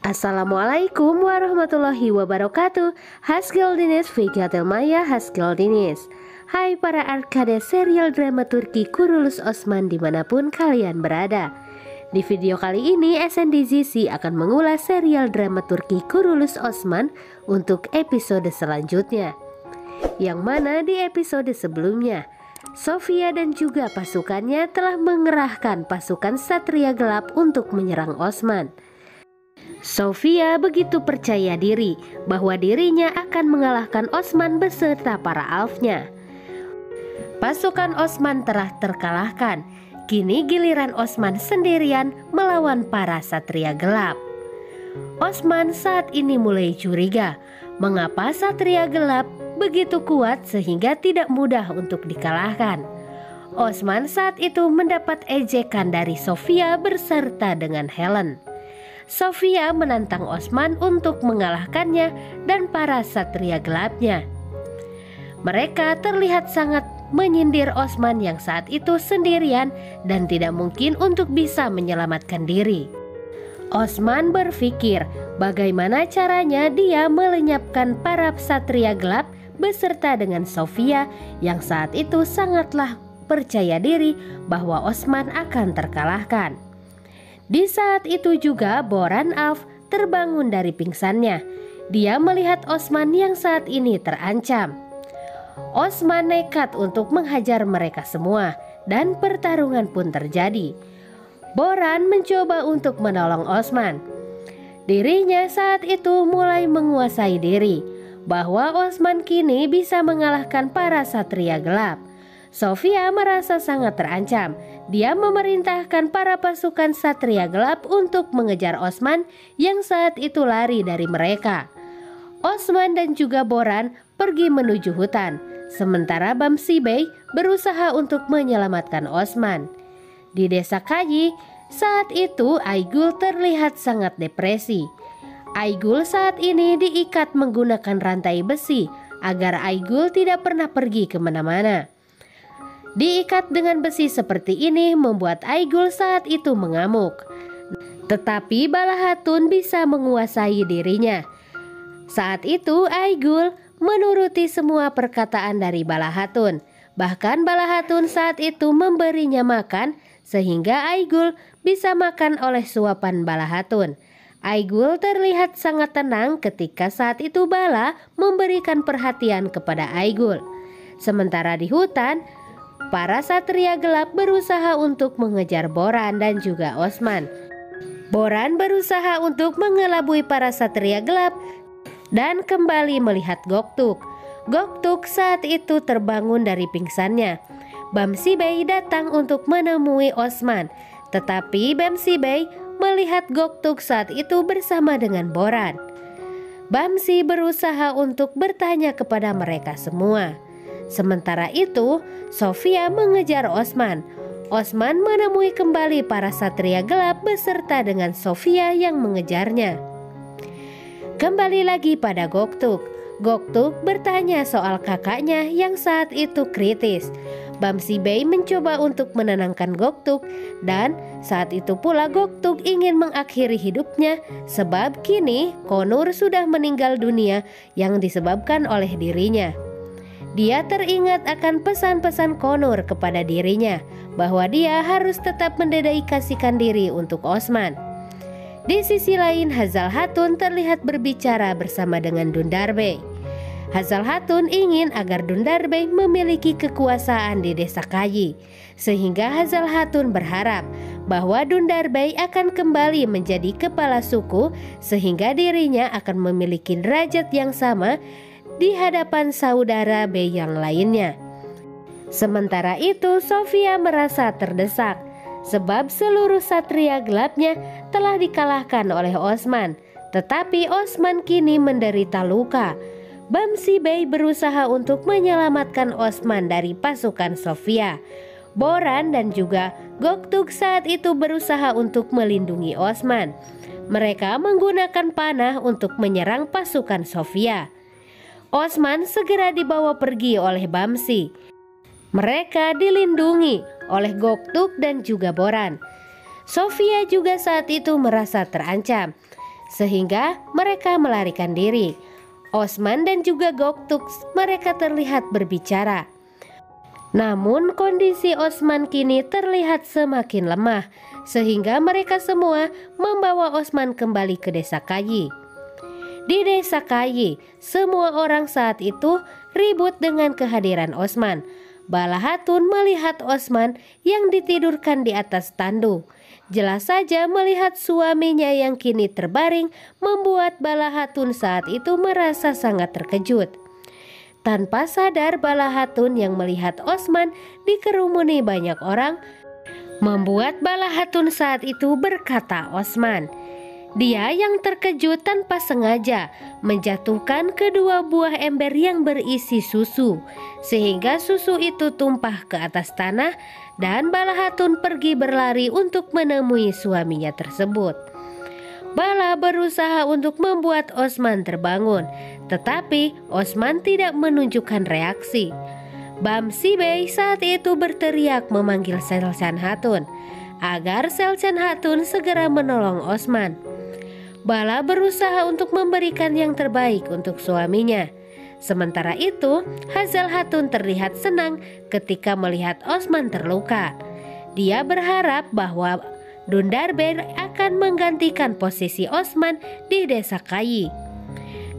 Assalamualaikum warahmatullahi wabarakatuh. Hasgildinis Fikatelmaya Hasgildinis. Hai para arkade serial drama Turki Kurulus Osman dimanapun kalian berada. Di video kali ini SNDZC akan mengulas serial drama Turki Kurulus Osman untuk episode selanjutnya. Yang mana di episode sebelumnya Sofia dan juga pasukannya telah mengerahkan pasukan Satria Gelap untuk menyerang Osman. Sofia begitu percaya diri bahwa dirinya akan mengalahkan Osman beserta para Alfnya. Pasukan Osman telah terkalahkan. Kini giliran Osman sendirian melawan para Satria Gelap. Osman saat ini mulai curiga mengapa Satria Gelap begitu kuat sehingga tidak mudah untuk dikalahkan. Osman saat itu mendapat ejekan dari Sofia beserta dengan Helen. Sofia menantang Osman untuk mengalahkannya dan para Satria Gelapnya. Mereka terlihat sangat menyindir Osman yang saat itu sendirian dan tidak mungkin untuk bisa menyelamatkan diri. Osman berpikir bagaimana caranya dia melenyapkan para Satria Gelap beserta dengan Sofia yang saat itu sangatlah percaya diri bahwa Osman akan terkalahkan. Di saat itu juga Boran Alf terbangun dari pingsannya. Dia melihat Osman yang saat ini terancam. Osman nekat untuk menghajar mereka semua dan pertarungan pun terjadi. Boran mencoba untuk menolong Osman. Dirinya saat itu mulai menguasai diri bahwa Osman kini bisa mengalahkan para Satria Gelap. Sofia merasa sangat terancam. Dia memerintahkan para pasukan Satria Gelap untuk mengejar Osman yang saat itu lari dari mereka. Osman dan juga Boran pergi menuju hutan, sementara Bamsi Bey berusaha untuk menyelamatkan Osman. Di desa Kayi, saat itu Aygul terlihat sangat depresi. Aygul saat ini diikat menggunakan rantai besi agar Aygul tidak pernah pergi kemana-mana. Diikat dengan besi seperti ini membuat Aygul saat itu mengamuk. Tetapi Balahatun bisa menguasai dirinya. Saat itu Aygul menuruti semua perkataan dari Balahatun. Bahkan Balahatun saat itu memberinya makan sehingga Aygul bisa makan oleh suapan Balahatun. Aygul terlihat sangat tenang ketika saat itu Bala memberikan perhatian kepada Aygul. Sementara di hutan, para Satria Gelap berusaha untuk mengejar Boran dan juga Osman. Boran berusaha untuk mengelabui para Satria Gelap dan kembali melihat Goktuk. Goktuk saat itu terbangun dari pingsannya. Bamsi Bey datang untuk menemui Osman, tetapi Bamsi Bey melihat Goktuk saat itu bersama dengan Boran. Bamsi berusaha untuk bertanya kepada mereka semua. Sementara itu, Sofia mengejar Osman. Osman menemui kembali para Satria Gelap beserta dengan Sofia yang mengejarnya. Kembali lagi pada Goktuk. Goktuk bertanya soal kakaknya yang saat itu kritis. Bamsi Bey mencoba untuk menenangkan Goktuk dan saat itu pula Goktuk ingin mengakhiri hidupnya sebab kini Konur sudah meninggal dunia yang disebabkan oleh dirinya. Dia teringat akan pesan-pesan Konur kepada dirinya bahwa dia harus tetap mendedikasikan diri untuk Osman. Di sisi lain Hazal Hatun terlihat berbicara bersama dengan Dundar Bey. Hazal Hatun ingin agar Dundar Bey memiliki kekuasaan di desa Kayi, sehingga Hazal Hatun berharap bahwa Dundar Bey akan kembali menjadi kepala suku sehingga dirinya akan memiliki derajat yang sama di hadapan saudara Bey yang lainnya. Sementara itu Sofia merasa terdesak sebab seluruh Satria Gelapnya telah dikalahkan oleh Osman, tetapi Osman kini menderita luka. Bamsi Bey berusaha untuk menyelamatkan Osman dari pasukan Sofia. Boran dan juga Goktuk saat itu berusaha untuk melindungi Osman. Mereka menggunakan panah untuk menyerang pasukan Sofia. Osman segera dibawa pergi oleh Bamsi. Mereka dilindungi oleh Goktuk dan juga Boran. Sofia juga saat itu merasa terancam. sehingga mereka melarikan diri. Osman dan juga Goktuk mereka terlihat berbicara. Namun kondisi Osman kini terlihat semakin lemah, sehingga mereka semua membawa Osman kembali ke desa Kayi. Di desa Kayi, semua orang saat itu ribut dengan kehadiran Osman. Bala Hatun melihat Osman yang ditidurkan di atas tandu. Jelas saja melihat suaminya yang kini terbaring membuat Bala Hatun saat itu merasa sangat terkejut. Tanpa sadar Bala Hatun yang melihat Osman dikerumuni banyak orang membuat Bala Hatun saat itu berkata Osman. Dia yang terkejut tanpa sengaja menjatuhkan kedua buah ember yang berisi susu, sehingga susu itu tumpah ke atas tanah dan Bala Hatun pergi berlari untuk menemui suaminya tersebut. Bala berusaha untuk membuat Osman terbangun, tetapi Osman tidak menunjukkan reaksi. Bamsi Bey saat itu berteriak memanggil Selcan Hatun agar Selcan Hatun segera menolong Osman. Bala berusaha untuk memberikan yang terbaik untuk suaminya. Sementara itu, Hazal Hatun terlihat senang ketika melihat Osman terluka. Dia berharap bahwa Dundarbey akan menggantikan posisi Osman di desa Kayi.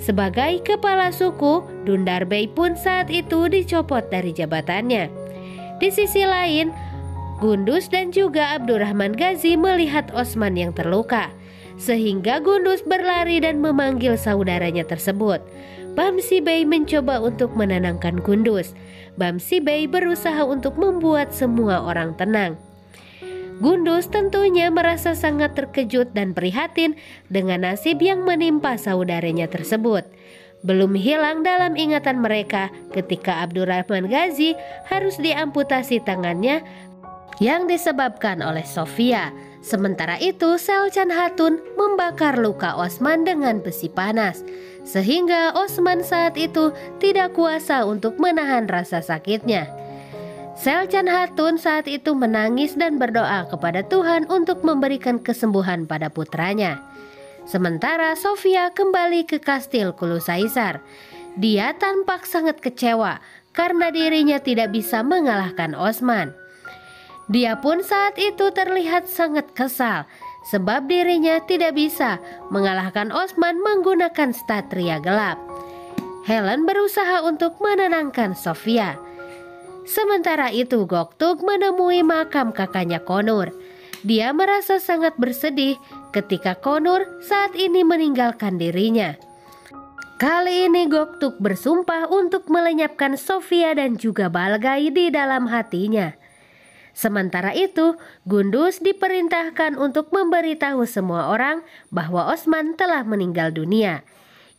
Sebagai kepala suku, Dundarbey pun saat itu dicopot dari jabatannya. Di sisi lain, Gunduz dan juga Abdurrahman Ghazi melihat Osman yang terluka, sehingga Gunduz berlari dan memanggil saudaranya tersebut. Bamsi Bey mencoba untuk menenangkan Gunduz. Bamsi Bey berusaha untuk membuat semua orang tenang. Gunduz tentunya merasa sangat terkejut dan prihatin dengan nasib yang menimpa saudaranya tersebut. Belum hilang dalam ingatan mereka ketika Abdurrahman Ghazi harus diamputasi tangannya yang disebabkan oleh Sofia. Sementara itu, Selcan Hatun membakar luka Osman dengan besi panas, sehingga Osman saat itu tidak kuasa untuk menahan rasa sakitnya. Selcan Hatun saat itu menangis dan berdoa kepada Tuhan untuk memberikan kesembuhan pada putranya. Sementara Sofia kembali ke kastil Kulusaisar. Dia tampak sangat kecewa karena dirinya tidak bisa mengalahkan Osman. Dia pun saat itu terlihat sangat kesal sebab dirinya tidak bisa mengalahkan Osman menggunakan statria gelap. Helen berusaha untuk menenangkan Sofia. Sementara itu Goktuk menemui makam kakaknya Konur. Dia merasa sangat bersedih ketika Konur saat ini meninggalkan dirinya. Kali ini Goktuk bersumpah untuk melenyapkan Sofia dan juga Balgai di dalam hatinya. Sementara itu, Gunduz diperintahkan untuk memberitahu semua orang bahwa Osman telah meninggal dunia.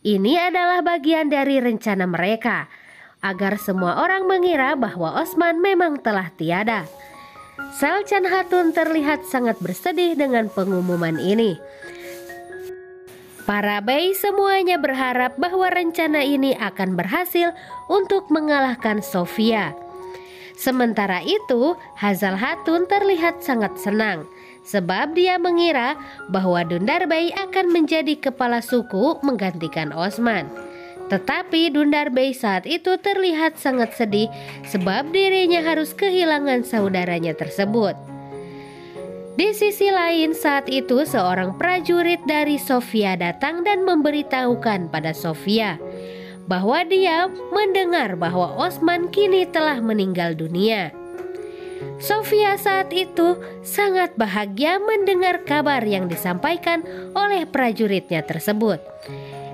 Ini adalah bagian dari rencana mereka, agar semua orang mengira bahwa Osman memang telah tiada. Selcan Hatun terlihat sangat bersedih dengan pengumuman ini. Para bey semuanya berharap bahwa rencana ini akan berhasil untuk mengalahkan Sofia. Sementara itu, Hazal Hatun terlihat sangat senang sebab dia mengira bahwa Dundarbey akan menjadi kepala suku menggantikan Osman. Tetapi Dundarbey saat itu terlihat sangat sedih sebab dirinya harus kehilangan saudaranya tersebut. Di sisi lain saat itu seorang prajurit dari Sofia datang dan memberitahukan pada Sofia bahwa dia mendengar bahwa Osman kini telah meninggal dunia. Sofia saat itu sangat bahagia mendengar kabar yang disampaikan oleh prajuritnya tersebut.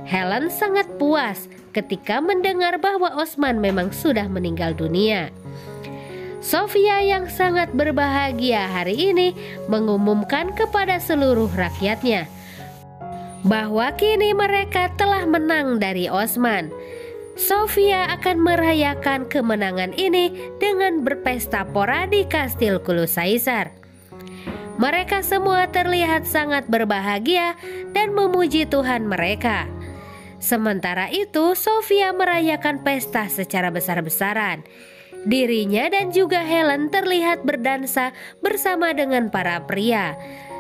Helen sangat puas ketika mendengar bahwa Osman memang sudah meninggal dunia. Sofia yang sangat berbahagia hari ini mengumumkan kepada seluruh rakyatnya bahwa kini mereka telah menang dari Osman. Sofia akan merayakan kemenangan ini dengan berpesta pora di kastil Kulusaisar. Mereka semua terlihat sangat berbahagia dan memuji Tuhan mereka. Sementara itu, Sofia merayakan pesta secara besar-besaran. Dirinya dan juga Helen terlihat berdansa bersama dengan para pria.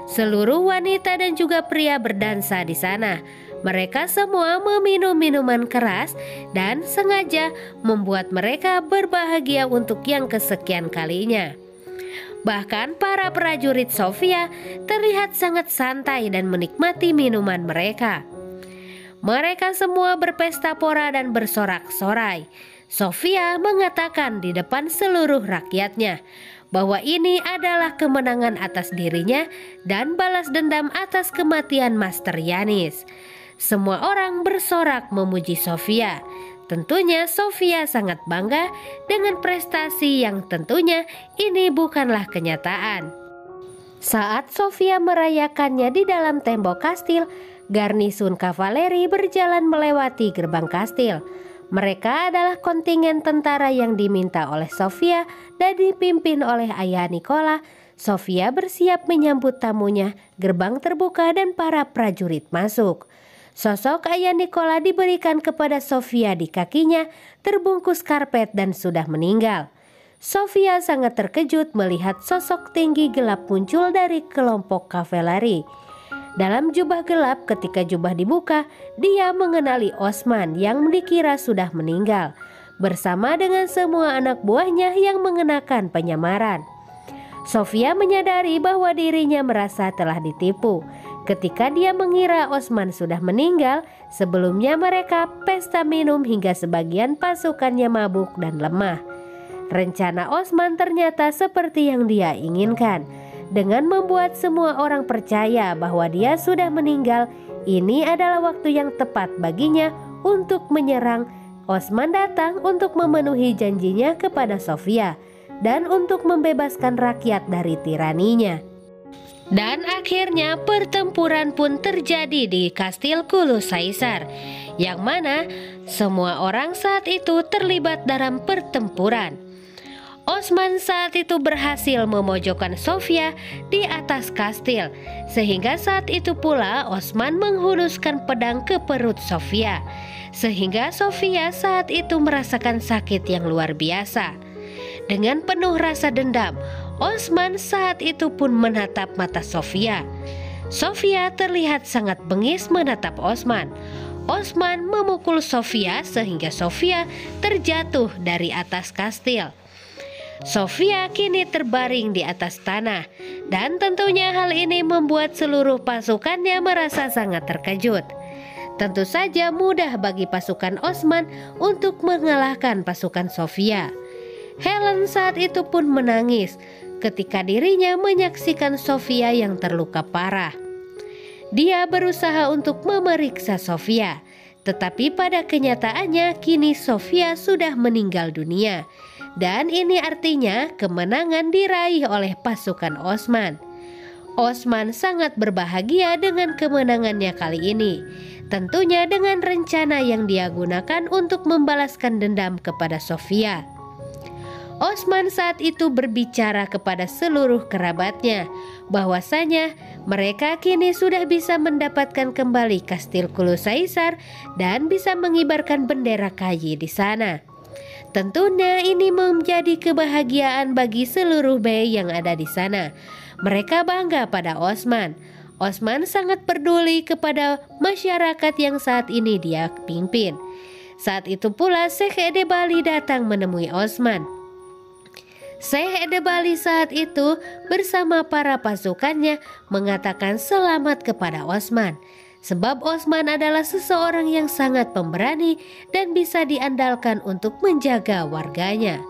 Seluruh wanita dan juga pria berdansa di sana. Mereka semua meminum minuman keras dan sengaja membuat mereka berbahagia untuk yang kesekian kalinya. Bahkan para prajurit Sofia terlihat sangat santai dan menikmati minuman mereka. Mereka semua berpesta pora dan bersorak-sorai. Sofia mengatakan di depan seluruh rakyatnya bahwa ini adalah kemenangan atas dirinya dan balas dendam atas kematian Master Yanis. Semua orang bersorak memuji Sofia. Tentunya Sofia sangat bangga dengan prestasi yang tentunya ini bukanlah kenyataan. Saat Sofia merayakannya di dalam tembok kastil, garnisun kavaleri berjalan melewati gerbang kastil. Mereka adalah kontingen tentara yang diminta oleh Sofia dan dipimpin oleh ayah Nikola. Sofia bersiap menyambut tamunya, gerbang terbuka dan para prajurit masuk. Sosok ayah Nikola diberikan kepada Sofia di kakinya, terbungkus karpet dan sudah meninggal. Sofia sangat terkejut melihat sosok tinggi gelap muncul dari kelompok kavaleri. Dalam jubah gelap, ketika jubah dibuka, dia mengenali Osman yang dikira sudah meninggal, bersama dengan semua anak buahnya yang mengenakan penyamaran. Sofia menyadari bahwa dirinya merasa telah ditipu. Ketika dia mengira Osman sudah meninggal, sebelumnya mereka pesta minum hingga sebagian pasukannya mabuk dan lemah. Rencana Osman ternyata seperti yang dia inginkan. Dengan membuat semua orang percaya bahwa dia sudah meninggal, ini adalah waktu yang tepat baginya untuk menyerang. Osman datang untuk memenuhi janjinya kepada Sofia dan untuk membebaskan rakyat dari tiraninya. Dan akhirnya pertempuran pun terjadi di Kastil Kulusaisar, yang mana semua orang saat itu terlibat dalam pertempuran. Osman saat itu berhasil memojokkan Sofia di atas kastil, sehingga saat itu pula Osman menghunuskan pedang ke perut Sofia, sehingga Sofia saat itu merasakan sakit yang luar biasa. Dengan penuh rasa dendam, Osman saat itu pun menatap mata Sofia. Sofia terlihat sangat bengis menatap Osman. Osman memukul Sofia sehingga Sofia terjatuh dari atas kastil. Sofia kini terbaring di atas tanah, dan tentunya hal ini membuat seluruh pasukannya merasa sangat terkejut. Tentu saja mudah bagi pasukan Osman untuk mengalahkan pasukan Sofia. Helen saat itu pun menangis ketika dirinya menyaksikan Sofia yang terluka parah. Dia berusaha untuk memeriksa Sofia, tetapi pada kenyataannya kini Sofia sudah meninggal dunia. Dan ini artinya kemenangan diraih oleh pasukan Osman. Osman sangat berbahagia dengan kemenangannya kali ini. Tentunya dengan rencana yang dia gunakan untuk membalaskan dendam kepada Sofia. Osman saat itu berbicara kepada seluruh kerabatnya bahwasanya mereka kini sudah bisa mendapatkan kembali Kastil Kulusaisar dan bisa mengibarkan bendera kayu di sana. Tentunya ini menjadi kebahagiaan bagi seluruh bayi yang ada di sana. Mereka bangga pada Osman. Osman sangat peduli kepada masyarakat yang saat ini dia pimpin. Saat itu pula Syekh Edebali datang menemui Osman. Syekh Edebali saat itu bersama para pasukannya mengatakan selamat kepada Osman. Sebab Osman adalah seseorang yang sangat pemberani dan bisa diandalkan untuk menjaga warganya.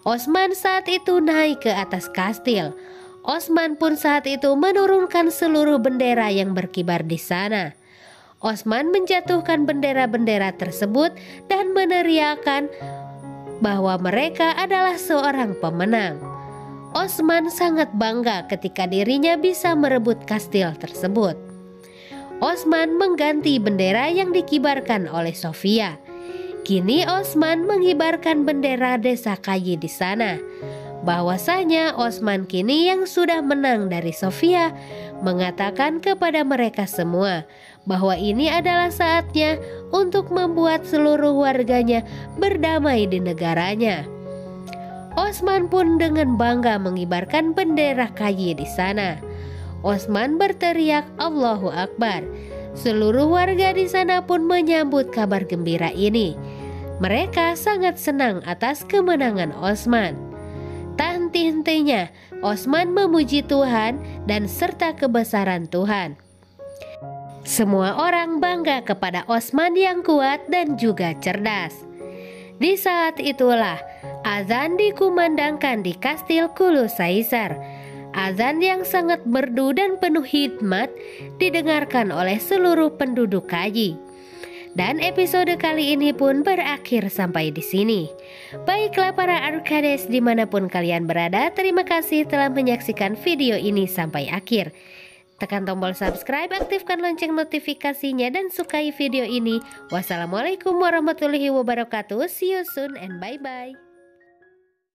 Osman saat itu naik ke atas kastil. Osman pun saat itu menurunkan seluruh bendera yang berkibar di sana. Osman menjatuhkan bendera-bendera tersebut dan meneriakkan bahwa mereka adalah seorang pemenang. Osman sangat bangga ketika dirinya bisa merebut kastil tersebut. Osman mengganti bendera yang dikibarkan oleh Sofia. Kini Osman mengibarkan bendera desa Kayi di sana. Bahwasanya Osman kini yang sudah menang dari Sofia mengatakan kepada mereka semua bahwa ini adalah saatnya untuk membuat seluruh warganya berdamai di negaranya. Osman pun dengan bangga mengibarkan bendera Kayi di sana. Osman berteriak Allahu Akbar. Seluruh warga di sana pun menyambut kabar gembira ini. Mereka sangat senang atas kemenangan Osman. Tak henti-hentinya Osman memuji Tuhan dan serta kebesaran Tuhan. Semua orang bangga kepada Osman yang kuat dan juga cerdas. Di saat itulah azan dikumandangkan di Kastil Kulusaisar. Azan yang sangat merdu dan penuh hikmat didengarkan oleh seluruh penduduk Kayi. Dan episode kali ini pun berakhir sampai di sini. Baiklah para Arkades dimanapun kalian berada, terima kasih telah menyaksikan video ini sampai akhir. Tekan tombol subscribe, aktifkan lonceng notifikasinya dan sukai video ini. Wassalamualaikum warahmatullahi wabarakatuh. See you soon and bye-bye.